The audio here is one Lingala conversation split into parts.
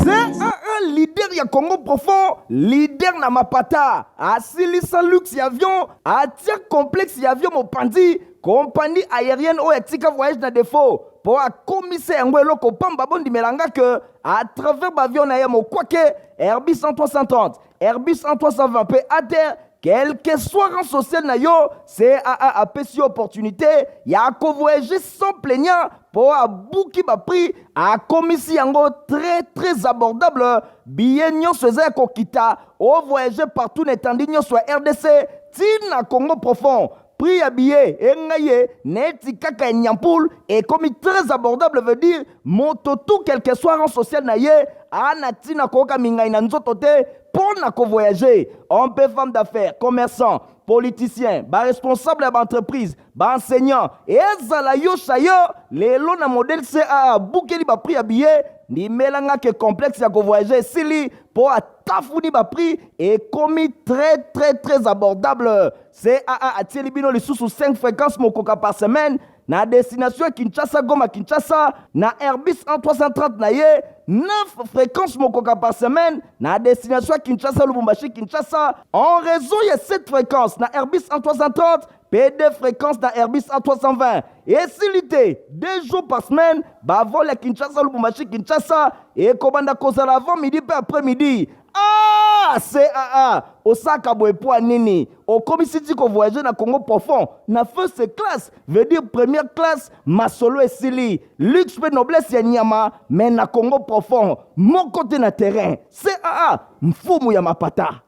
C'est un leader ya Congo profond, leader na mapata. Asilisa luxe ya avion, atia complexe ya avion mopandi, compagnie aérienne o etika voyage na défaut. Pour a commissaire yango eloko pamba bondi melanga que à travers l'avion na yemo kwake Airbus 330, Airbus 320 pe à terre. Quel que soit rang social na yo, CAA a pesi opportunité, ya ko voyager sans plaignant pour a bouki ba prix a commissi yango très abordable. Billet nyonso eza ko kita o voyager partout n'étendue nyonso RDC, tina Congo profond. Prix à billet, engaye, neti kaka nyampoul, et comme très abordable veut dire, moto tout quel que soit rang social na ye, anatina koka mingai na nzoto te, pour na ko voyager. On peut femme d'affaires, commerçant, politicien, responsable d'entreprise, enseignant, et ezala yo chayo, les lots na modèle CAA, boukeli ba prix à billet, ni melanga que complexe ya ko voyager, sili, pour a tafouni ba prix, et commis très abordable. CAA a tiré bino les sous 5 fréquences mokoka par semaine, na destination Kinshasa, Goma, Kinshasa, na Airbus 330 na ye, 9 fréquences mokoka par semaine, na destination Kinshasa, Lubumbashi, Kinshasa, en raison de 7 fréquences na Airbus 330, P2 fréquences na Airbus 320. Et silité, 2 jours par semaine, vol à Kinshasa, Lubumbashi, Kinshasa, et Kobanda Kozala avant midi et après-midi. Ah, CAA, Osaka Boepoa Nini, au commissaire ko voyager na Congo profond, na first class, veut dire première classe, Masolo et Sili, luxe pe noblesse ya Nyama, mais na Congo profond, mon côté na terrain, CAA, mfumu ya mapata.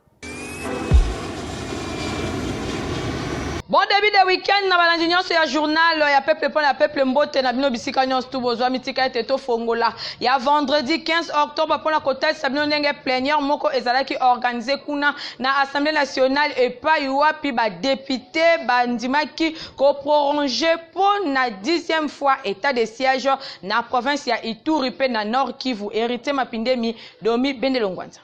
Bon début de week-end, na balanzi nyonso ya journal ya peuple pour la peuple mbote na bino bisika nyonso tu bozwa mitika ete to fongola. Ya vendredi 15 octobre pour la côté sabino ndenge plénière moko ezalaki organisé kuna na Assemblée nationale et pas wapi ba député bandimaki ko prolonger pour na 10e fois état de siège na province ya Ituri pe na Nord Kivu hérité mapindemi domi bendelongwanza.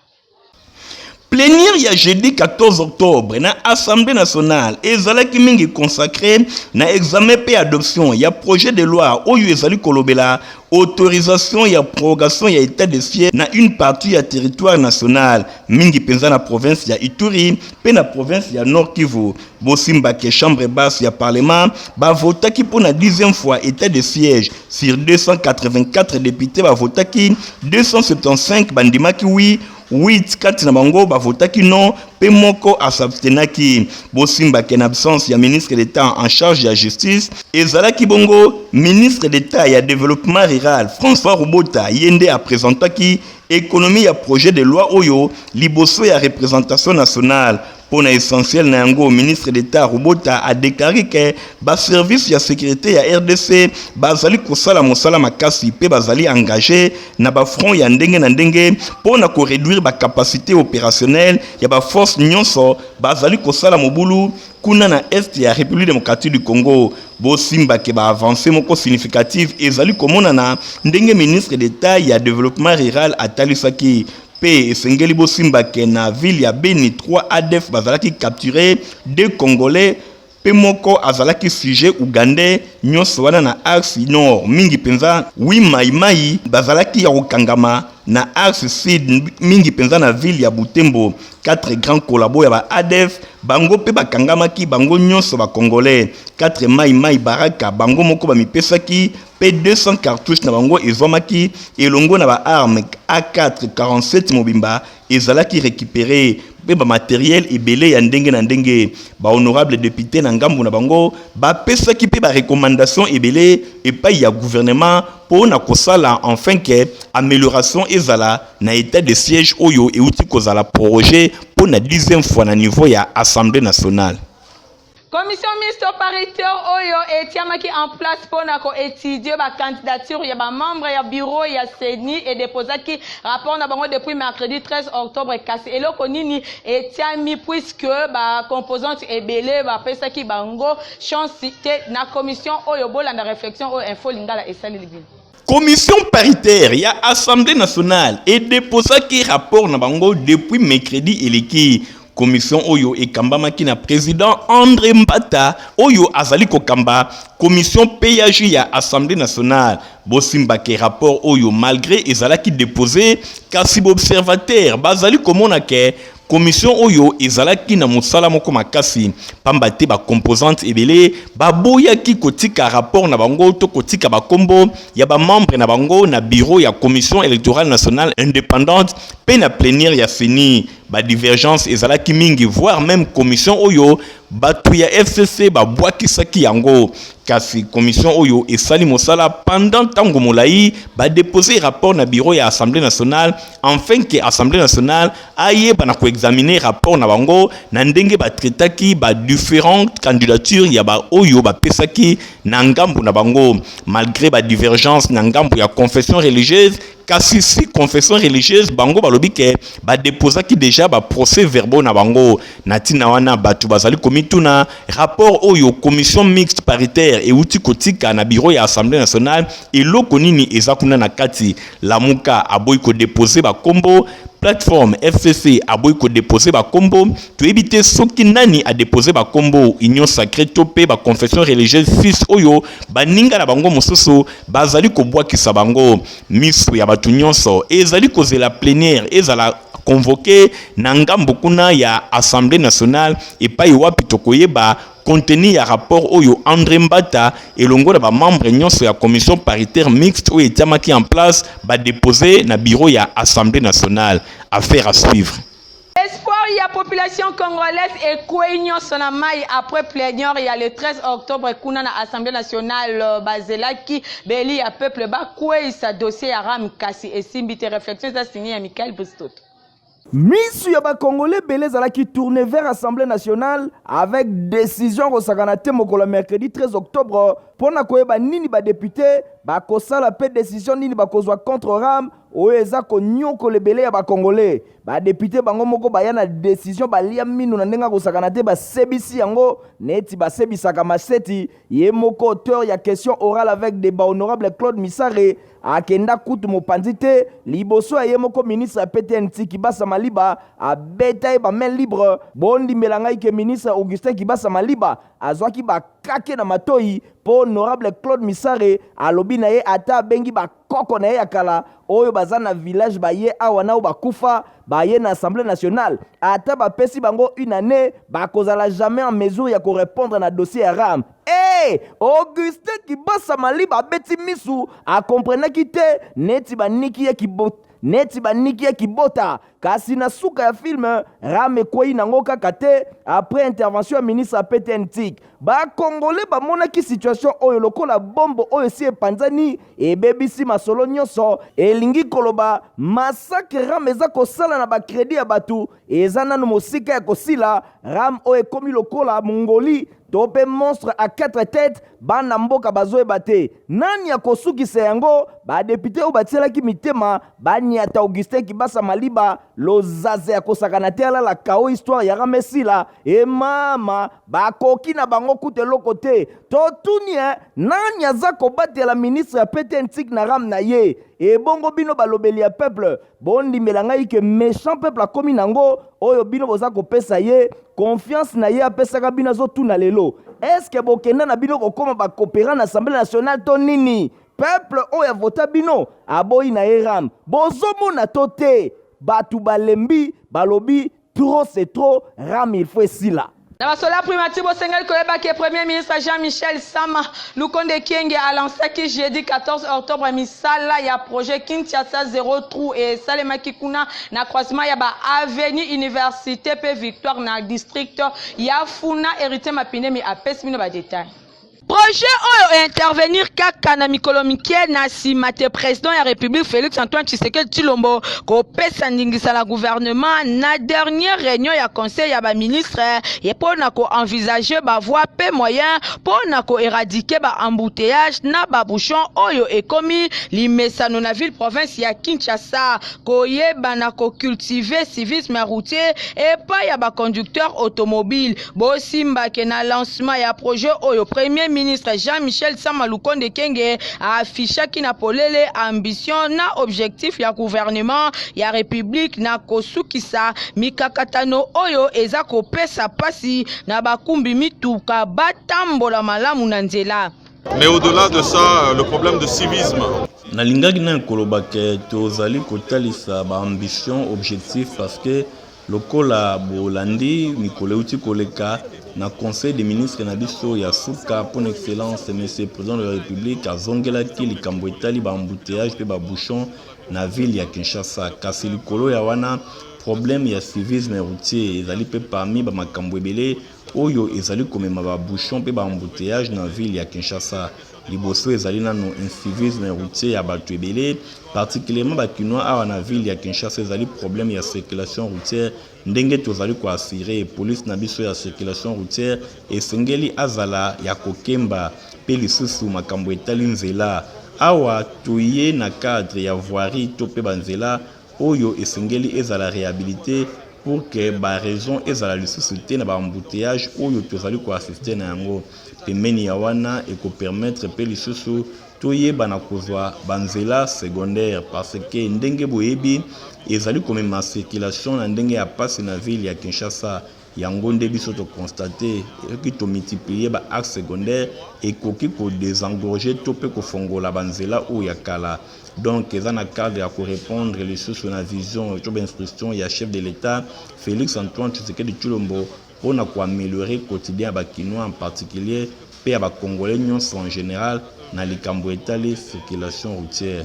Plénière ya jeudi 14 octobre na Assemblée nationale ezalaki mingi consacré na examen pe adoption ya projet de loi oyo ezali kolobela autorisation ya prorogation ya état de siège na une partie ya territoire national mingi penza na province ya Ituri pe na province ya Nord Kivu. Bosimba ke chambre basse ya parlement ba votaki pour na 10e fois état de siège sur 284 députés ba votaki 275 bandimaki oui 8 kati na bango bavotaki non pe moko asabstenaki. Bosimba ken absence ya ministre d'État en charge de la justice ezalaki bongo ministre d'État ya développement rural François Robota yende a présentaki économie ya projet de loi oyo liboso ya représentation nationale. Pour l'essentiel, le ministre d'État Robota a déclaré que le service de sécurité ya RDC bazali kosala mosala makasi pe bazali engagé na ba front ya ndenge na ndenge pour na ko réduire ba capacité opérationnelle ya ba force nyonso bazali kosala mobulu kuna na est ya République démocratique du Congo. Bosimba ke ba avancé moko significative ezali komona na ndenge ministre d'État ya développement rural atalisaki. P. Sengeli Bosimba ke na ville ya Beni 3 ADF bazalaki capturé 2 Congolais. Pe moko azalaki sujet Ougandais nyonso wana na axe nord mingi penza wi mai bazalaki ya kokangama na axe sud mingi penza na ville ya Butembo. 4 grands collabos ya ba ADF bango pe bakangamaki bango nyonso ba Congolais. 4 mai baraka bango moko ba mipesaki pe 200 cartouches na bango ezomaki elongo na ba armes A4 47 mobimba ezalaki récupéré pe ba matériel ebele ya ndenge na ndenge. Ba honorable député na ngambu na bango ba pesaki pe ba recommandation ebele epai ya gouvernement pour na kosala enfin que amélioration ezala na état de siège oyo euti kozala projet pour na 10e fois na niveau ya Assemblée nationale. Commission mixte paritaire oyo etiamaki en place pour étudier la candidature ya ba membre ya bureau ya CENI et déposaki rapport na bango depuis mercredi 13 octobre kasi eloko nini etiami puisque ba composante ebele ba pesaki bango chance na commission oyo bolanda réflexion oyo info lingala esali libino. Commission paritaire ya Assemblée nationale et déposaki rapport na bango depuis mercredi eleki commission oyo ekambamaki na président André Mbata oyo azali kokamba commission PAJ ya Assemblée nationale. Bosimbake rapport oyo malgré ezalaki déposé kasi observateur bazali komona ke commission oyo ezalaki na mosala moko makasi pamba te ba composante ebele baboyaki kotika rapport na bango to kotika bakombo ya ba membre na bango na bureau ya commission électorale nationale indépendante pe na plénière ya CENI. Ba divergence ezalaki mingi voire même commission oyo batu ya FCC babwakisaki yango kasi commission oyo esali mosala pendant tango molai ba déposer rapport na bureau ya Assemblée nationale afin que Assemblée nationale aye bana ko examiner rapport na bango na ndenge ba traitaki ba différentes candidatures ya ba oyo ba pesaki na ngambu na bango malgré ba divergence na ngambu ya confession religieuse kasi si confession religieuse bango balobi ke ba déposaki déjà ba procès verbaux na bango na tina wana batu bazali komituna rapport oyo commission mixte paritaire et outi kotika na bureau ya Assemblée nationale eloko nini eza kuna na kati lamuka aboyi ko déposer ba kombo plateforme FCC aboyi ko déposer ba kombo to éviter soki nani a déposer ba kombo union sacrée topé ba confession religieuse fils oyo baninga na bango mosusu bazali ko bwakisa bango miso ya batu nyonso ezali kozela plénière ezala convoqué na ngambo kuna ya Assemblée nationale epai wapi tokoyeba contenu ya rapport oyo André Mbata elongo na ba membre nyonso ya commission paritaire mixte oyo etamaki en place ba déposer na bureau ya Assemblée nationale. Affaire à suivre. Espoir, il y a population congolaise et Kouignon Sonamaï après plénière, il y a le 13 octobre, Kuna na Assemblée nationale, Bazelaki, Beli, à peuple bas, Koué, sa dossier à Ram Kassi et Simbite réflexion, ça signé à Michael Bustot. Misu ya ba Congolais belé zalaki tourné vers l'Assemblée nationale avec décision au Saganate mokolo mercredi 13 octobre pour na koyeba nini ba député ba kosala pe décision nini ba kozwa contre Ram oyo eza konyoko lebele ya ba Congolais ba député bango moko ba yana décision ba lia minu na ndenga ko Saganate ba sebisi yango neti ba sebisaka maseti ye moko auteur ya question orale avec débat honorable Claude Misare akenda kutu mopanzi te liboso ya ye moko ministre PTN Kibasa Maliba abeta ba main libre bondi melangai ke ministre Augustin Kibasa Maliba azwaki ba kake na matoi po honorable Claude Misare alobi na ye ata bengi ba koko na ye akala oyo baza na village ba ye awa na bakufa ba ye na Assemblée nationale ata ba pesi bango une année ba kozala jamais en mesure ya ko répondre na dossier ya Ram. Augustin Kibasa Maliba beti misu a comprenaki te neti baniki ya kibota kasi na suka ya film Ram ekwei nango kaka te après intervention ya ministre PTN ba Congolais ba monaki situation oyo lokola bombo oyo si epanzani ebebisi masolo nyonso elingi koloba massacre Ram eza kosala na ba crédit ya batu eza nanu mosika ya kosila Ram oyo ekomi lokola Mongoli tope monstre à 4 têtes bana mboka bazoyeba te nani akosukisa yango ba député oyo batielaki mitema baniata Augustin Kibasa Maliba lozaze akosakana te ala la kao histoire ya Ramesila e mama bakoki na bango kute loko te totuni nani aza kobatela ministre ya PTN na Ram na ye e bongo bino balobeli ya peuple bondi melangai ke méchant peuple akomi nango oyo bino boza kopesa ye confiance na ye apesaka bino azotuna lelo est-ce que bokenda na bino kokoma bakopera na Assemblée nationale to nini peuple oyo vota bino aboyi na ye Ram bozomona to te batu balembi balobi trop c'est trop Ram il faut esila. Na basola primati bosengali koyeba ke premier ministre Jean-Michel Sama Lukonde Kienge a lancé ki jeudi 14 octobre misala ya projet Kinshasa 0 trou et salemaki kuna na croisement ya ba avenue université pe victoire na district ya Funa hérité mapine mi apesi mino ba détail. Projet oyo intervenir kaka na mikolo mikie na sima te président ya République Félix Antoine Tshisekedi Tshilombo ko pesa ndingisa la gouvernement na dernière réunion ya conseil ya ba ministre et pona ko envisager ba voie pe moyen pona ko éradiquer ba embouteillage na ba bouchon oyo ekomi limesano na ville province ya Kinshasa ko yeba na ko cultiver civisme routier et pas ya ba conducteur automobile bo simba ke na lancement ya projet oyo premier ministre Jean-Michel Sama Lukonde Kenge affichaki na polele ambition na objectif ya gouvernement ya République na kosukisa mikakatano oyo eza kopesa pasi na bakumbi mituka batambola malamu na nzela. Mais au-delà de ça, le problème de civisme. Nalingaki na koloba ke tozali kotalisa ba ambition objectif parce que lokola bolandi mikolo uti koleka na conseil des ministres na biso ya suka pour excellence monsieur président de la République azongelaki likambo etali ba embouteillage pe ba bouchon na ville ya Kinshasa kasi likolo ya wana problème ya civisme routier ezali pe parmi ba makambo ebele oyo ezali komema ba bouchon pe ba embouteillage na ville ya Kinshasa. Liboso ezali nano incivisme routier ya bato ebele particulièrement bakinois awa na ville ya Kinshasa ezali problème ya circulation routière ndenge tozali ko assurer police na biso ya circulation routière esengeli azala ya kokemba pe lisusu makambo etali nzela awa toye na cadre ya voirie to pe banzela oyo esengeli ezala réhabilité pour que ba raison ezala lisusu te na ba embouteillage oyo tozali ko assister na yango pemeni ya wana eko permettre pe lisusu toyeba na kozwa banzela secondaire parce que ndenge boyebi ezali komema circulation na ndenge ya passe na ville ya Kinshasa yango nde biso to constater ki to multiplier ba axe secondaire ekoki ko désengorger to pe ko fongola banzela o ya kala. Donc eza na cadre ya ko répondre lisusu na vision to instruction ya chef de l'État Félix Antoine Tshisekedi Tshilombo pour améliorer quotidien ba Kinois en particulier pe ba Congolais en général na likambo etali circulation routière.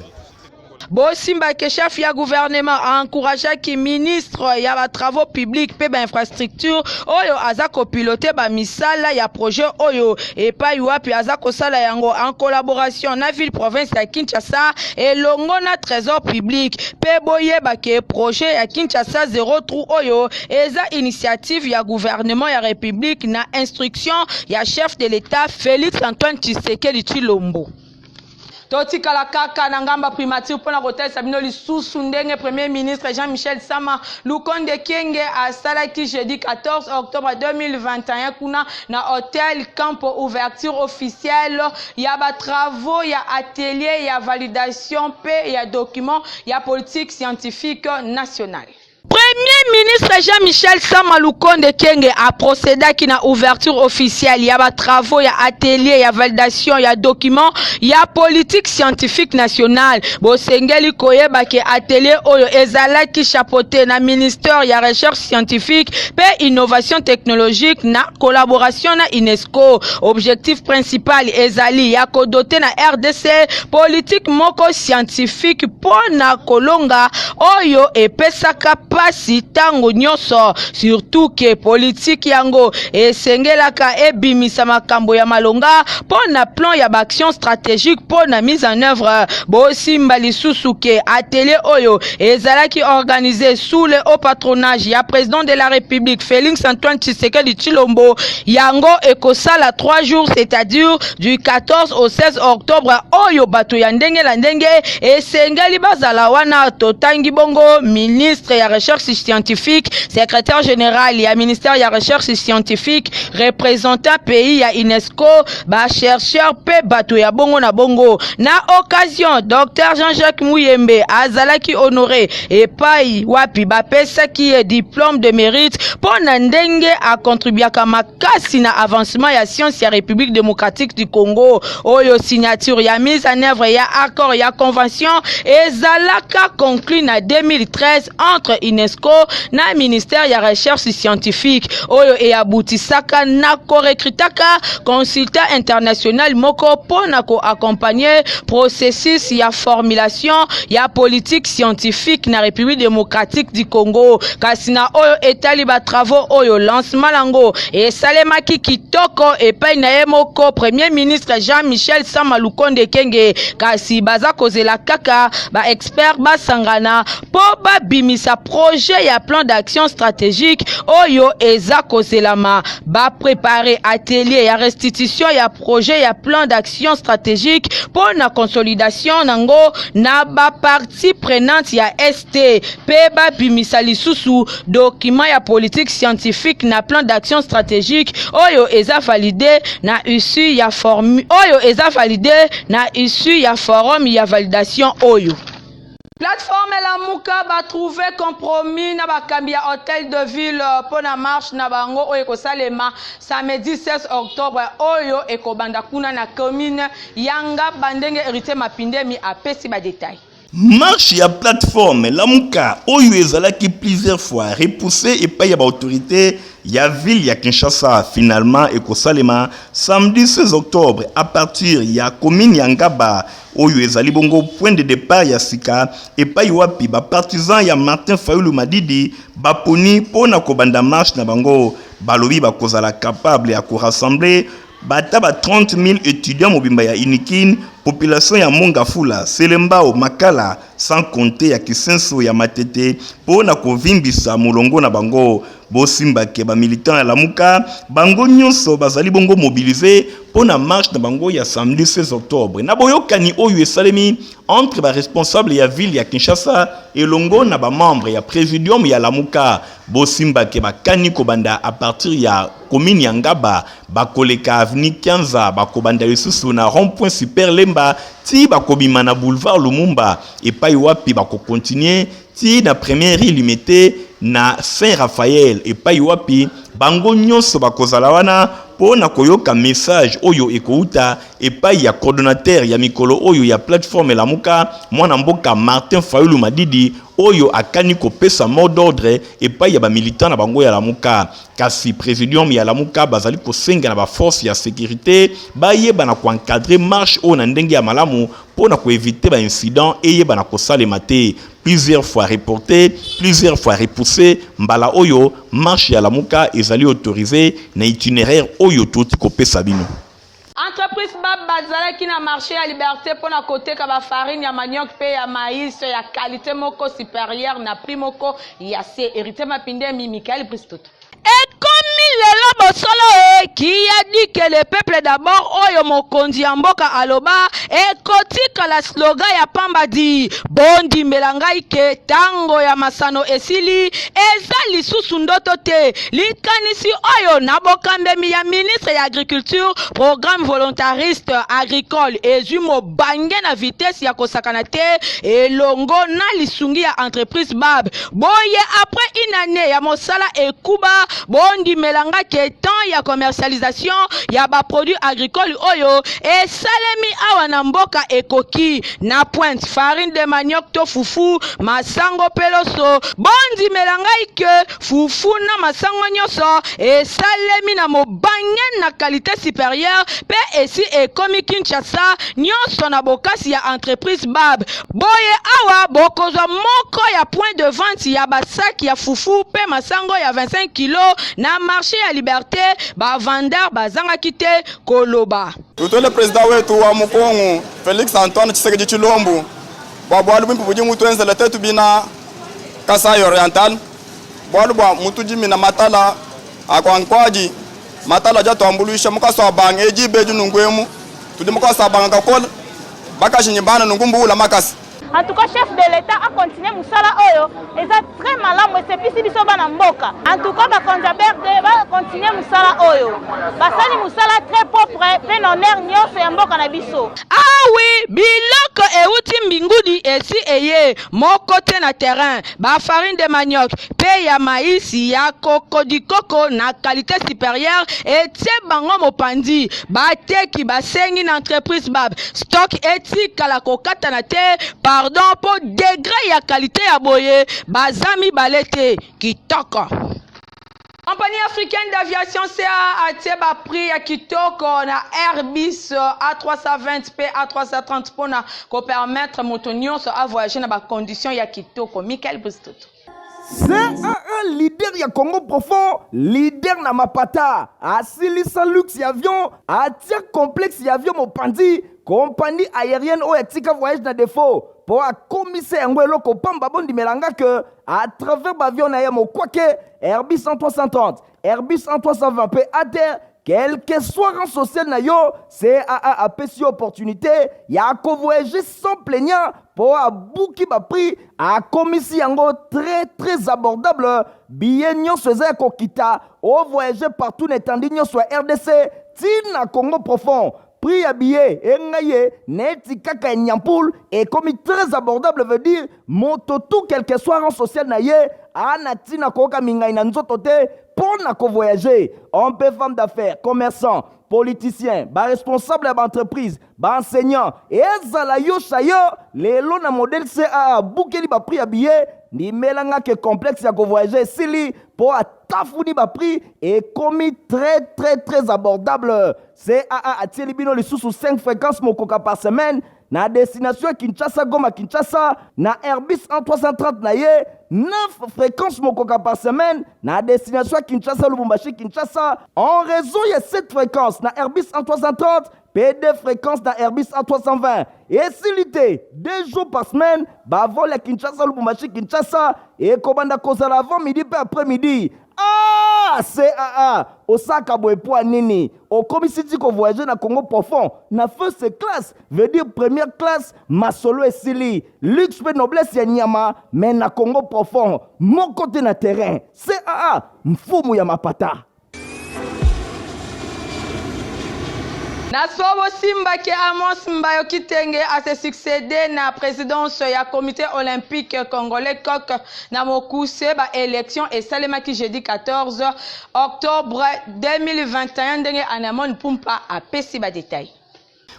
Bosimba ke chef ya gouvernement a encouragé ki ministre ya ba travaux publics pe ba infrastructure oyo azako piloter ba misala ya projet oyo et pa yuapi azako sala yango en collaboration na ville province ya Kinshasa et longo na trésor public pe boyeba ke projet ya Kinshasa 0 trou oyo eza initiative ya gouvernement ya République na instruction ya chef de l'État Félix Antoine Tshisekedi Tshilombo. Totikala kaka na ngamba primature pona kotalisa bino lisusu ndenge premier ministre Jean-Michel Sama Lukonde Kenge asalaki jeudi 14 octobre 2021 kuna na hôtel Campo ouverture officielle ya ba travaux ya atelier ya validation pe ya document ya politique scientifique nationale. Premier ministre Jean-Michel Sama Lukonde Kenge a procédé à la ouverture officielle. Il y a des travaux, il y a atelier, il y a validation, il y a documents, il y a politique scientifique nationale. Bo sengeli koye bake atelier oyo ezala ki chapeauté na ministère ya recherche scientifique pe innovation technologique na collaboration na UNESCO. Objectif principal ezali ya kodote na RDC politique moko scientifique pona kolonga oyo epesaka pasi tango nyoso surtout que politique yango esengelaka ebimisa makambo ya malonga pona plan ya action stratégique pona mise en œuvre. Bosimba lisusu ke atelier oyo ezalaki organisé sous le haut patronage ya président de la République Félix Antoine Tshisekedi Tshilombo yango ekosala 3 jours c'est-à-dire du 14 au 16 octobre oyo bato ya ndenge la ndenge esengeli bazala wana totangi bongo ministre ya recherche scientifique, secrétaire général ya ministère ya recherche scientifique, représentant pays ya UNESCO, ba chercheur pe bato ya bongo na bongo. Na occasion, Dr Jean-Jacques Muyembe azalaki honoré et pai wapi ba pesa ki diplôme de mérite pour ndenge a contribuer à makasi na avancement ya science ya République démocratique du Congo. Oyo signature ya mise en œuvre ya accord ya convention ezalaka conclu na 2013 entre UNESCO na ministère ya recherche scientifique oyo e abutisaka na korekritaka consultant international moko pona ko accompagner processus ya formulation ya politique scientifique na République démocratique du Congo. Kasina oyo etali ba travaux oyo lancement lango e salemaki kitoko e pa na moko premier ministre Jean-Michel Sama Lukonde Kenge kasi baza kozela kaka ba expert basangana po ba bimisa projet projet ya plan d'action stratégique oyo eza kozelama ba préparer atelier ya restitution ya projet ya plan d'action stratégique pour na consolidation nango na ba partie prenante ya ST pe ba bimisa lisusu document ya politique scientifique na plan d'action stratégique oyo eza validé na issue ya issue ya forum ya validation oyo. Plateforme Lamuka va trouver compromis na bakambi ya hôtel de ville pour la marche na bango oyo kosalema samedi 16 octobre oyo ekobanda kuna na commune Yanga bandenge hérité Mapindemi apesi ba détail. Marche ya plateforme Lamuka oyo ezalaki plusieurs fois repoussé et pas ya ba autorité ya ville ya Kinshasa finalement ekosalema samedi 16 octobre à partir ya commune Yangaba oyo ezali bongo point de départ ya sika et pas wapi ba partisan ya Martin Fayulu Madidi baponi pona kobanda marche na bango balobi bakozala capable ya ko rassembler bataba 30 000 étudiants mobimba ya Inikin, population ya Mongafula, Selembao, Makala, sans compter ya Kisenso ya Matete, pour na kovimbisa mulongo na bango, bosimba ke ba militant ya Lamuka, bango nyonso bazali bongo mobilisé pour na marche na bango ya samedi 16 octobre. Na boyokani oyo esalemi entre ba responsable ya ville ya Kinshasa et longo na ba membre ya présidium ya Lamuka, bosimba ke bakani kobanda à partir ya commune ya Ngaba, bakoleka avenue Kianza, bakobanda lisusu na rond-point super Lemba, ti bakobima na boulevard Lumumba, et pa wapi bako continuer ti na première rue limitée na Saint-Raphaël, et pa wapi bango nyonso bakozala wana po na koyoka message oyo ekouta et pa ya coordonnateur ya mikolo oyo ya plateforme Lamuka mwana mboka Martin Fayulu Madidi oyo akani kopesa mot d'ordre et pa ya ba militant na bango ya Lamuka kasi présidium ya Lamuka bazali kosenga na ba force ya sécurité ba yeba na ko encadrer marche o na ndenge ya malamu pour na ko éviter ba incident et yeba na ko salema te plusieurs fois reporté, plusieurs fois repoussé, mbala oyo, marche ya Lamuka ezali autorisé na itinéraire oyo toti kopé Sabino. Entreprise Bab Bazala qui na marché à liberté pour na côté ka ba farine ya manioc pe ya maïs ya qualité moko supérieure na prix moko ya se hérité Mapindemi Michael Bristoto. Et comme le Bosolo qui a dit que le peuple d'abord oyo mokonzi mboka aloba et kotika la slogan ya pamba di bondi melangai ke tango ya masano esili eza lisusu ndoto te likanisi oyo na bokambemi ya ministre ya agriculture programme volontariste agricole ezumo bange na vitesse ya kosakana te elongo na lisungi ya entreprise Bab boye après une année ya mosala ekuba bondi melanga ke temps ya commercialisation ya ba produits agricoles oyo et salemi awa na mboka ekoki na pointe farine de manioc to fufu masango peloso bondi melanga ke fufu na masango nyoso et salemi na mobange na qualité supérieure pe esi ekomi Kinshasa nyoso na bokasi ya entreprise Bab boye awa bokozwa moko ya point de vente ya basaki ya fufu pe masango ya 25 kg na marché ya liberté ba vendeur bazanga kite koloba tuto le président wetu wa Mukongo Felix Antoine Tshisekedi Chilombo bwalu bimpu buji mutu enzele tetu bina Kasai Oriental bwalu bwa mutu jimi na matala akwankwaji matala jato ambulisha mukaso abange ejibe nungwemu tudi mukaso abanga kola bakashinyibana nungumbula makasi. En tout cas, chef de l'État a continué Moussala Oyo et ça très malin, mais c'est plus si Mboka. En tout cas, va continuer Moussala Oyo. Basali Moussala très propre, plein honneur, nyos et Mboka na biso. Ah oui, biloko euti mbingudi esi eye moko te na terrain, ba farine de manioc, pe ya maïs ya koko di coco na qualité supérieure et tie bango mopandi, ba teki basengi na entreprise Bab. Stock éthique la kokata na te pardon pour degré ya qualité ya boye bazami balete kitoko. Compagnie africaine d'aviation CA a teba prix ya kitoko na Airbus A320 P A330 pour na ko permettre motonio à voyager na ba condition ya kitoko. Michael Bristoto. C'est un leader ya Congo profond, leader na mapata, asilisa luxe ya avion, atia complexe ya avion mopandi, compagnie aérienne ou etika voyage na défaut. pour commisser yango eloko pamba bondimelanga que à travers bavion na ye mokwake Airbus 330, Airbus 320 pe à terre, quel que soit rang social na yo, CAA a pesi opportunité ya ko voyager sans plaignant pour abouki ba prix a commissi yango très abordable billet nyonso eza kokita o voyager partout n'étendue nyonso RDC tina Congo profond. Prix à billet, neti kaka nyampoul, et comme très abordable veut dire, moto tout quel que soit rang social na ye, anatina koka mingai na nzoto te, pour na ko voyager. Homme, femme d'affaires, commerçant, politicien, responsable d'entreprise, enseignant, et ezala yo chayo, les lots na modèle CAA, boukeli ba prix à billet, ni melanga que complexe ya ko voyager, sili, pour tafouni ba prix, et commis très abordable. CAA a tiré bino les sous 5 fréquences mokoka par semaine, na destination Kinshasa, Goma, Kinshasa, na Airbus 330 na ye, 9 fréquences mokoka par semaine, na destination Kinshasa, Lubumbashi, Kinshasa, en raison de 7 fréquences na Airbus 330, P2 fréquences na Airbus 320. Et silité, 2 jours par semaine, vol à Kinshasa, Lubumbashi, Kinshasa, et Kobanda Kozala avant midi et après-midi. Ah, CAA, Osaka Boepoa Nini, au commissaire ko voyager na Congo profond, na first class, veut dire première classe, Masolo et Sili, luxe et noblesse ya Nyama, mais na Congo profond, mon côté na terrain, CAA, mfumu ya mapata. Nasobo Simba ki Amos Mbayo Kitenge a se succédé na présidence ya comité olympique congolais COC na mokuse ba élection et salema ki jeudi 14 octobre 2021 ndenge Anamon Pumpa a pesi ba détail.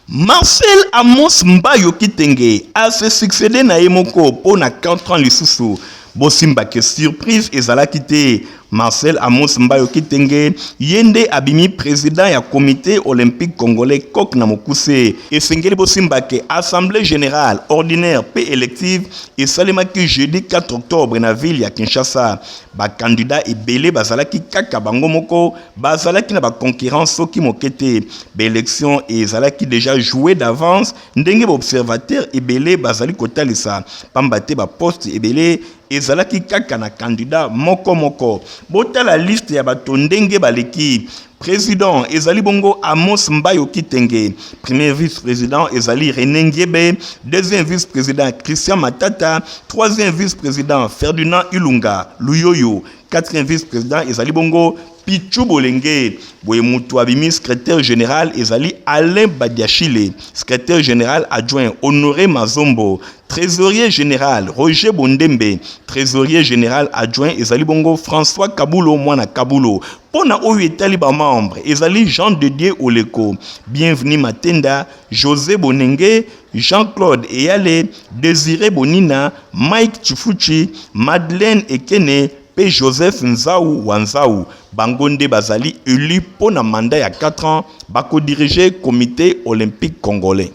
Marcel Amos Mbayo Kitenge a se succédé na Yemoko pour na 4 ans lisusu. Bosimba que surprise ezalaki te. Marcel Amos Mbayo Kitenge yende abimi président ya comité olympique congolais COC na mokuse. Esengeli bosimba ke assemblée générale ordinaire pe élective et salemaki jeudi 4 octobre na ville ya Kinshasa. Ba candidat ebele bazalaki kaka bango moko, bazalaki na ba concurrence soki mokete. Ba élection ezalaki déjà joué d'avance, ndenge ba observateur ebele bazali kotalisa. Pambate ba poste ebele ezalaki kaka na candidat moko. Bota la liste ya bato ndenge baleki. Président ezali bongo Amos Mbayo Kitenge. Premier vice-président ezali René Ngiebe. Deuxième vice-président Christian Matata. Troisième vice-président Ferdinand Ilunga Luyoyo. Quatrième vice-président ezali bongo Pichu Bolenge. Boyemutu abimi secrétaire général ezali Alain Badiachile. Secrétaire général adjoint Honoré Mazombo. Trésorier général Roger Bondembe. Trésorier général adjoint ezali bongo François Kabulo Mwana Kabulo. Pona oyo etali ba membre ezali Jean de Dieu Oleko. Bienvenue Matenda, José Bonenge, Jean-Claude Eyale, Désiré Bonina, Mike Chufuchi, Madeleine Ekene, P. Joseph Nzaou Wanzaou. Bangonde bazali élu pour na mandat ya 4 ans, bako diriger comité olympique congolais.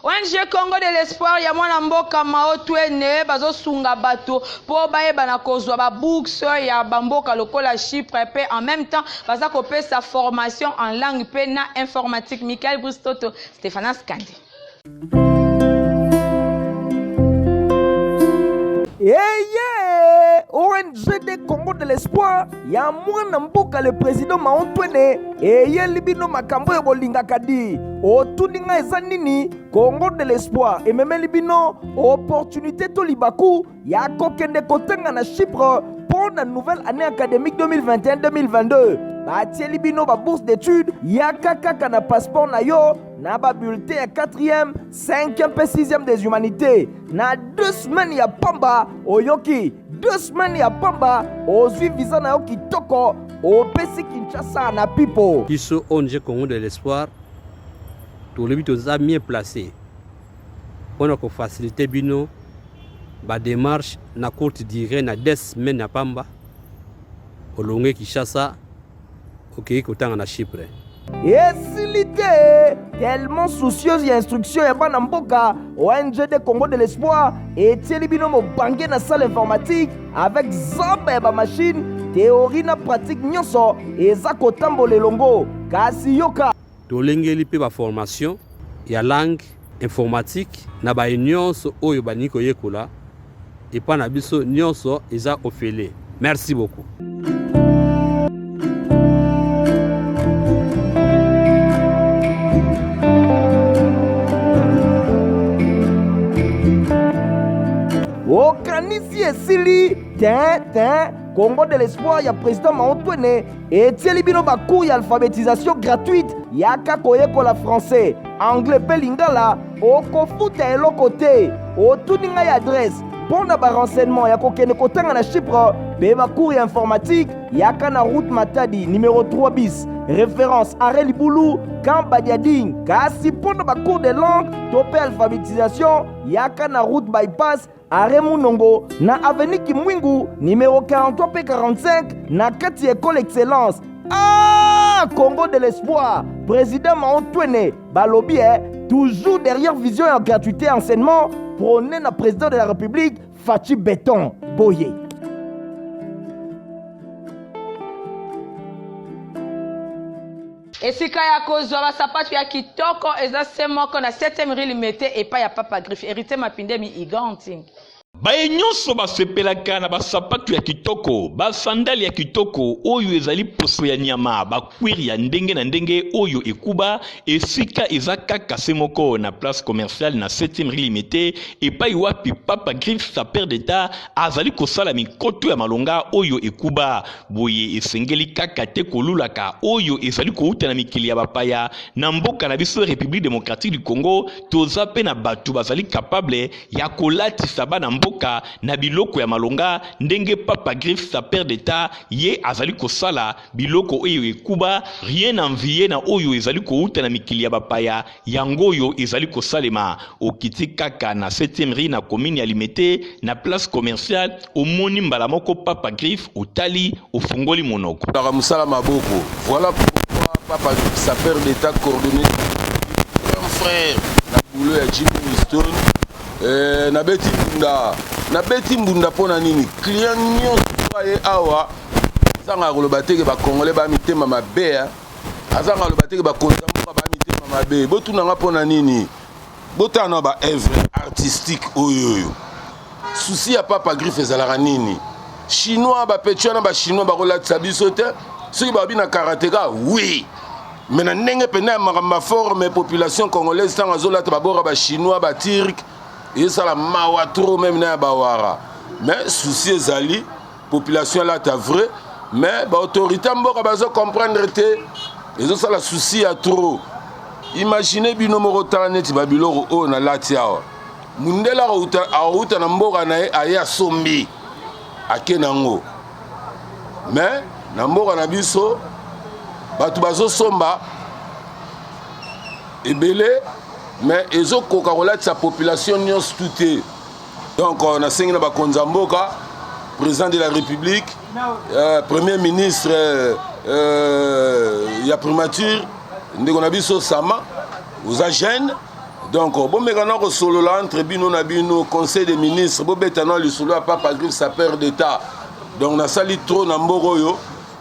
ONG Congo de l'espoir ya mwana mboka maotwene bazo sunga bato po bayeba na kozwa ba bourse ya bamboka lokola Chypre pe en même temps baza kopé sa formation en langue pe na informatique. Michael Bristoto, Stéphanas Kandi. ONG de Congo de l'espoir ya mwana mboka le président Maotwene eye libino makambo ya bolinga kadi otuninga eza nini Congo de l'espoir ememe libino opportunité to libaku ya kokende kotenga na Chypre pour la nouvelle année académique 2021-2022 batie libino ba bourse d'études ya kaka na passeport na yo na ba bulletin ya 4e, 5e et 6e des humanités na 2 semaines ya pamba oyoki 2 semaines ya pamba ozwi visa na yo kitoko opesi Kinshasa na pipo. Biso ONG Congo de l'espoir tolobi toza mieux placé pour ko faciliter bino ba démarche na courte durée na 2 semaines ya pamba olonge Kinshasa okei kotanga na Chypre. Esilité tellement soucieuse et instruction ya bana mboka ONG de Congo de l'espoir et tielibino mo bangé na salle informatique avec zamba ya ba machine théorie na pratique nyonso eza kotambola elongo kasi yoka tolengeli pe ba formation ya langue informatique na ba nyonso oyo baniko yekola et pas na biso nyonso eza ofele. Merci beaucoup. okanisi esili tin Congo de l'espoir ya président Maotwene etieli bino bacours ya alphabétisation gratuite yaka koyekola français anglais mpe lingala okofuta eloko te otuni ngai adresse mpo na barenseignement ya kokende kotanga na Chypre mpe bacours ya informatique yaka na route Matadi numéro 3 bis référence Arrêt Libulu Camp Badiading. Kasi mpo na bacours de langue to mpe alphabétisation yaka na route bypass Arrêt Munongo na avenue Kimwingu numéro 43 p 45 na kati école excellence. Congo de l'espoir, président Maotwene balobi toujours derrière vision et gratuité enseignement prôné na président de la République Fachi Béton Boye. esika ya kozwa basapatu ya kitoko eza se moko na 7e rue limete epai ya Papa Griffe hérité mapindemi iganting. baye nyonso basepelaka na basapatu ya kitoko basandali ya kitoko oyo ezali poso ya nyama bakwiri ya ndenge na ndenge oyo ekuba esika eza kaka se moko na place commerciale na 7e rue limete epai wapi Papa Griffe sa père d'état azali kosala mikoto ya malonga oyo ekuba boye esengeli kaka te kolulaka oyo ezali kouta na mikili ya bapaya na mboka na biso République démocratique du Congo toza pe na batu bazali capable ya kolatisa bana mboka na biloko ya malonga ndenge Papa Griffe sa père d'état ye azali kosala biloko oyo ekuba rien envié na oyo ezali kouta na mikili ya bapaya yango oyo ezali kosalema okiti kaka na 7e rue na commune ya Limete na place commerciale omoni mbala moko Papa Griffe otali ofungoli monoko la musala maboko. Voilà pourquoi Papa Griffe sa père d'état coordonné un frère na boulot ya Jimmy Winston na beti mbunda pona nini client nyonso aye awa azanga koloba teke bakongole bamitema mabe azanga koloba teke bakonza mboka bamitema mabe botunanga pona nini botana ba œuvre artistique oyoyo souci ya Papa Griffe ezalaka nini chinois bapetio na bachinois bakolatisa biso te soki babi na karateka oui mais na ndenge pena ya makambo forme population congolaise ntango azolata babora bachinois baturke et ça la mawa trop même na bawara mais souci ezali population là ta vrai mais ba autorité mboka bazo comprendre te ezo ça la souci ya trop imaginez bino moko taneti babiloko o na lati awa mundela auta na mboka na aya sombi akenango mais na mboka na biso batu bazo somba ebele mais ezo koka kolatisa population nyonso tout. Donc on a signé na bakonza mboka président de la République premier ministre ya primature ndeko na biso sama aux agents. Donc bon mekana ko solola entre bino na bino conseil des ministres bo betana le solo Papa Griffe sa père d'état. Donc na sali trop na mboko yo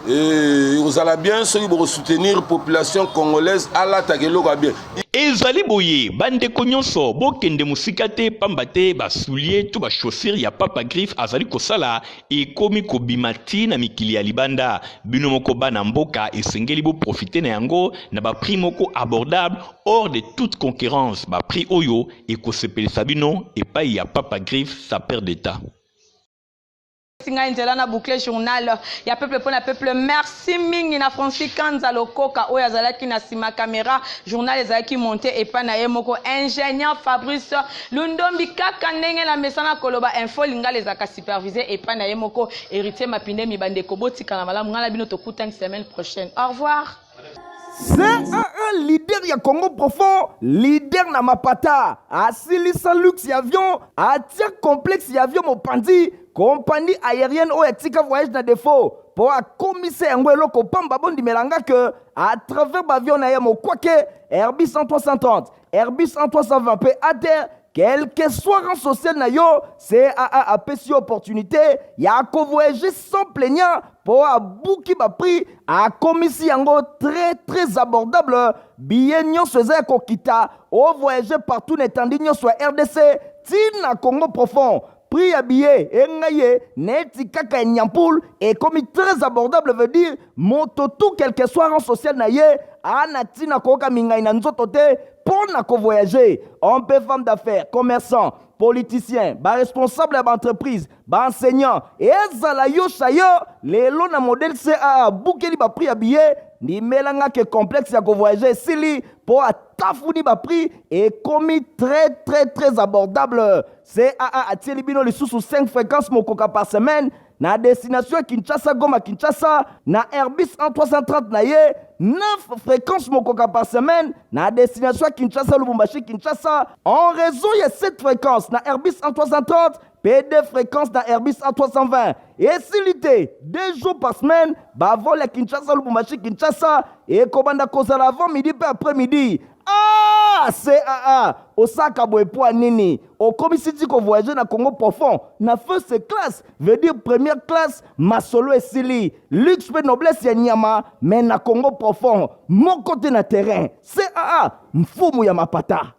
et vous allez bien ceux qui vont soutenir population congolaise à l'attaquer loka bien. ezali boye bandeko nyonso bokende musika te pamba te basoulier to bachaussure ya Papa Griffe azali kosala ekomi kobima ti na mikili ya libanda bino moko bana mboka esengeli bo profiter na yango na ba prix moko abordable hors de toute concurrence ba prix oyo ekosepelisa bino epai ya Papa Griffe sa père d'état. Singa nzela na boucler journal ya peuple pour la peuple merci mingi na Francis Kanza lokoka oyo azalaki na sima caméra journal ezalaki monté et pa na ye moko ingénieur Fabrice Lundombi kaka ndenge na mesana koloba info lingala ezaka supervisé et pa na ye moko héritier mapinde mibande kobotika na malamu ngala bino tokuta semaine prochaine au revoir. C'est un leader ya Congo profond, leader na mapata, asilisa luxe ya avion, atia complexe ya avion mopandi, compagnie aérienne o etika voyage na défaut, pour akomise yango eloko pamba bondi melanga que à travers l'avion na ye mokwake Airbus 1330, Airbus 1320 pe à terre quel que soit rang social na yo, CAA a pesi opportunité ya ko voyager sans plaignant pour abouki ba prix a komisi yango très abordable billet nyonso eza kokita o voyager partout n'étendue nyonso RDC tina Congo profond. Prix à billet, engaye, neti kaka nyampoul, et comme très abordable veut dire, moto tout quel que soit rang social na ye, anati na koka mingai na nzotote, pour na ko voyager. On peut femme d'affaires, commerçant, politicien, responsable d'entreprise, enseignant, et ezala yo chayo, les lots na modèle CAA, boukeli ba prix à billet, ni melanga que complexe ya ko voyager, sili, pour atafouni ba prix, et commis très abordable. CAA a tieli bino sous 5 fréquences mokoka par semaine, na destination Kinshasa, Goma, Kinshasa, na Airbus en 330 na ye, 9 fréquences mokoka par semaine, na destination Kinshasa, Lubumbashi, Kinshasa, en réseau il y a 7 fréquences, na Airbus en 330, P2 fréquences na Airbus en 320. Et s'il 2 jours par semaine, vol à Kinshasa, Lubumbashi, Kinshasa, et Kobanda Kozala avant midi puis après-midi. Ah, CAA, Osaka Boepoa Nini, au commissaire ko voyager na Congo profond, na first class, veut dire première classe, Masolo et Sili, luxe et noblesse ya Nyama, mais na Congo profond, mon côté na terrain, CAA, Mfumu ya Mapata.